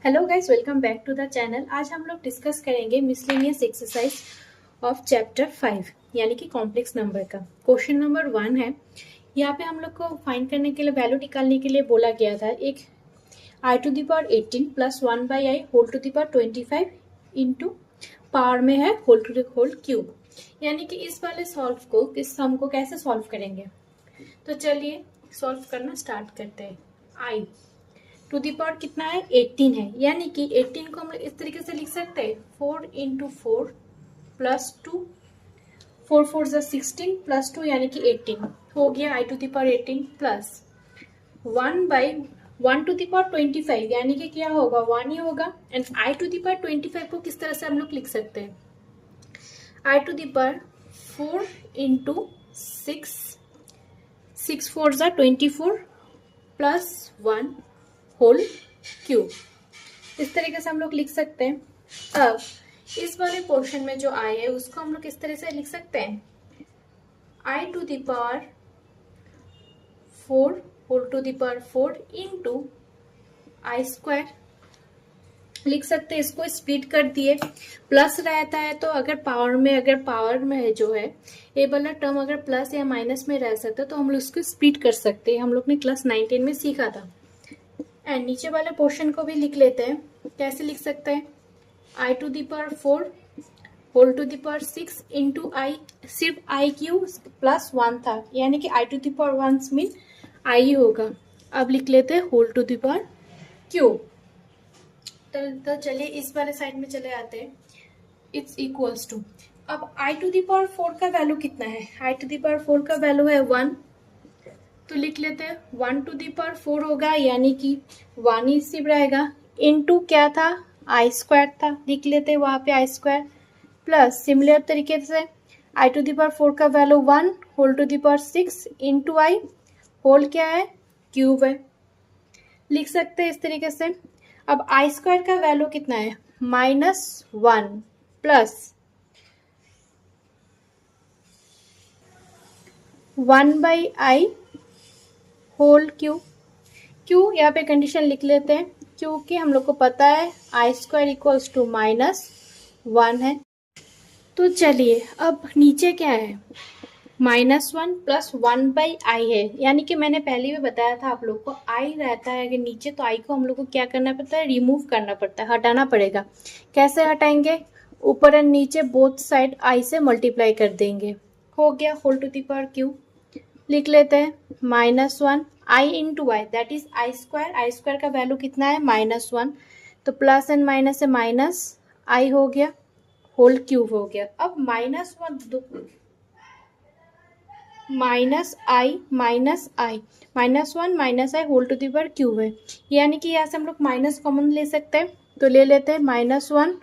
Hello guys, welcome back to the channel. आज हम लोग डिस्कस करेंगे मिसलेनियस एक्सरसाइज ऑफ चैप्टर 5 यानी कि कॉम्प्लेक्स नंबर का। क्वेश्चन नंबर 1 है। यहाँ पे हम लोग को फाइंड करने के लिए, वैल्यू निकालने के लिए बोला गया था एक i to the power 18 plus 1 by i whole to the power 25 into power में है whole to the whole cube. यानी कि इस वाले सॉल्व को, इस सम को कैसे सॉल्व करेंगे। तो चलिए सॉल्व करना स्टार्ट करते हैं। आई टू दी पावर कितना है 18 है, यानी कि 18 को हम लोग इस तरीके से लिख सकते हैं 4 इंटू 4 प्लस 2, 4 4 जा 16 प्लस 2 यानी कि 18 हो गया i to the power 18 plus 1 by 1 to the power 25 यानी कि क्या होगा 1 ही होगा। And i to the power 25 को किस तरह से हम लोग लिख सकते हैं, i to the power 4 into 6, 6 4 जा 24 प्लस 1 होल क्यूब। इस तरीके से हम लोग लिख सकते हैं। अब इस वाले पोर्शन में जो आई है उसको हम लोग इस तरह से लिख सकते हैं i to the power 4 whole to the power 4 into i square लिख सकते हैं। इसको स्प्लिट कर दिए, प्लस रहता है तो अगर पावर में है जो है ये वाला टर्म अगर प्लस या माइनस में रह सकता है तो हम लोग इसको स्प्लिट कर सकते हैं। हम लोग ने क्लास 19 में सीखा था। एंड नीचे वाले पोर्शन को भी लिख लेते हैं। कैसे लिख सकते हैं, i to the power 4 whole to the power 6 into i, सिर्फ आई क्यू प्लस 1 था यानी कि i to the power 1 mean i होगा। अब लिख लेते हैं whole to the power cube. तो चलिए इस वाले साइड में चले आते हैं। इट्स इक्वल्स टू, अब आई टू द पावर 4 का वैल्यू कितना है, आई टू द पावर 4 का वैल्यू है 1, तो लिख लेते हैं 1 टू दी पावर 4 होगा यानी कि 1 ही सिर्फ रहेगा। इनटू क्या था, आई स्क्वायर था, लिख लेते हैं वहां पे आई स्क्वायर प्लस सिमिलर तरीके से आई टू दी पावर 4 का value 1 whole to the power 6 into i whole क्या है क्यूब है, लिख सकते हैं इस तरीके से। अब आई स्क्वायर का वैल्यू कितना है -1 plus 1 by i whole cube यहाँ पे कंडीशन लिख लेते हैं क्योंकि हम लोग को पता है आई स्क्वायर इक्वल्स टू -1 है। तो चलिए अब नीचे क्या है -1 प्लस 1 बाई आई है, यानी कि मैंने पहले भी बताया था आप लोग को आई रहता है अगर नीचे तो आई को हम लोग को क्या करना पड़ता है, रिमूव करना पड़ता है, हटाना पड़ेगा। कैसे हटाएंगे, ऊपर एंड नीचे बोथ साइड आई से मल्टीप्लाई कर देंगे, हो गया whole to the power q. लिख लेते हैं -1 i into y that is i square का वैल्यू कितना है -1, तो प्लस एंड माइनस से माइनस आई हो गया होल क्यूब हो गया। अब minus i minus i whole to the power cube है, यानी कि यहाँ से हम लोग माइनस कॉमन ले सकते हैं, तो ले लेते हैं -1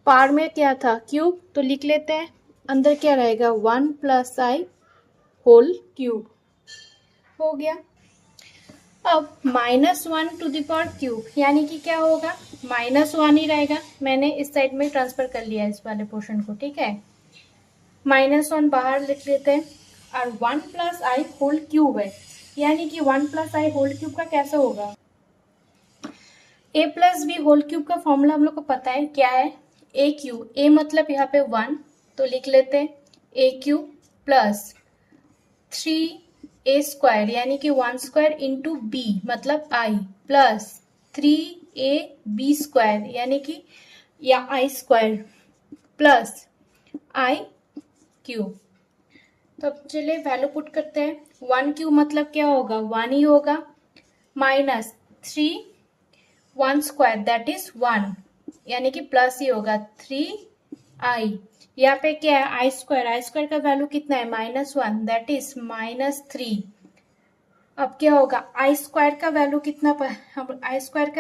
पावर में क्या था क्यूब, तो लिख लेते हैं अंदर क्या रहेगा 1 प्लस आई होल क्यूब हो गया। अब -1 टू द पावर क्यूब यानी कि क्या होगा -1 ही रहेगा। मैंने इस साइड में ट्रांसफर कर लिया इस वाले पोर्शन को, ठीक है। -1 बाहर लिख लेते हैं और 1 प्लस आई होल क्यूब है, यानी कि 1 प्लस आई होल क्यूब का कैसे होगा, a plus b whole cube का फॉर्मूला हम लोग को पता है क्या है, ए क्यूब, ए मतलब यहाँ पे 1 तो लिख लेते हैं ए क्यूब प्लस 3a स्क्वायर यानी कि 1 स्क्वायर इंटू बी मतलब आई प्लस 3ab स्क्वायर यानी कि या आई स्क्वायर प्लस आई क्यूब। तो अब चलिए वैल्यू पुट करते हैं। 1 क्यूब मतलब क्या होगा 1 ही होगा, माइनस 3 1 स्क्वायर दैट इज 1 यानी कि प्लस ही होगा 3i, यहाँ पे क्या है आई स्क्वायर का वैल्यू कितना है -1 दैट इज -3। अब क्या होगा आई स्क्वायर का वैल्यू कितना है, आई स्क्वायर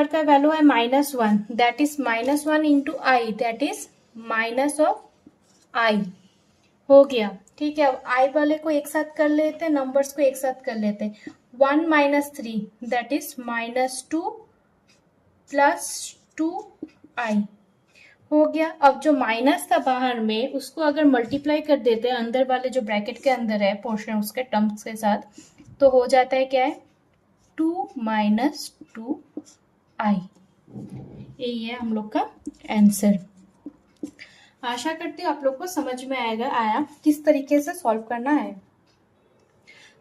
का वैल्यू है -1 that is -1 into i that is minus of i हो गया, ठीक है। अब आई वाले को एक साथ कर लेते हैं, नंबर्स को एक साथ कर लेते हैं। 1 minus 3 that is -2 plus 2i हो गया। अब जो माइनस था बाहर में, उसको अगर मल्टीप्लाई कर देते हैं अंदर वाले जो ब्रैकेट के अंदर है पोर्शन उसके टर्म्स के साथ, तो हो जाता है क्या है, 2 माइनस 2i। यही है हम लोग का आंसर। आशा करती हूँ आप लोग को समझ में आया किस तरीके से सॉल्व करना है।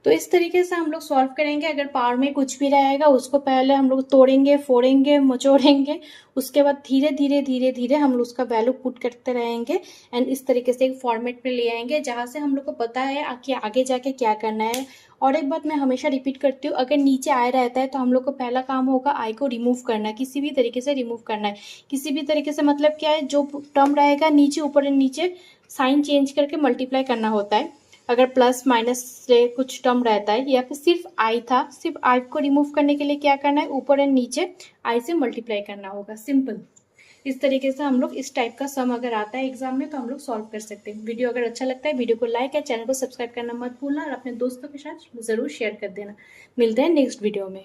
तो इस तरीके से हम लोग सॉल्व करेंगे। अगर पावर में कुछ भी रहेगा उसको पहले हम लोग तोड़ेंगे, फोड़ेंगे, मचोड़ेंगे, उसके बाद धीरे धीरे धीरे धीरे हम लोग उसका वैल्यू पुट करते रहेंगे एंड इस तरीके से एक फॉर्मेट में ले आएंगे जहाँ से हम लोग को पता है कि आगे जाके क्या करना है। और एक बात मैं हमेशा रिपीट करती हूँ, अगर नीचे आय रहता है तो हम लोग को पहला काम होगा आई को रिमूव करना है, किसी भी तरीके से रिमूव करना है। किसी भी तरीके से मतलब क्या है, जो टर्म रहेगा नीचे ऊपर नीचे साइन चेंज करके मल्टीप्लाई करना होता है। अगर प्लस माइनस से कुछ टर्म रहता है या फिर सिर्फ आई था, सिर्फ आई को रिमूव करने के लिए क्या करना है, ऊपर एंड नीचे आई से मल्टीप्लाई करना होगा, सिंपल। इस तरीके से हम लोग इस टाइप का सम अगर आता है एग्जाम में तो हम लोग सॉल्व कर सकते हैं। वीडियो अगर अच्छा लगता है वीडियो को लाइक या चैनल को सब्सक्राइब करना मत भूलना और अपने दोस्तों के साथ जरूर शेयर कर देना। मिलते हैं नेक्स्ट वीडियो में।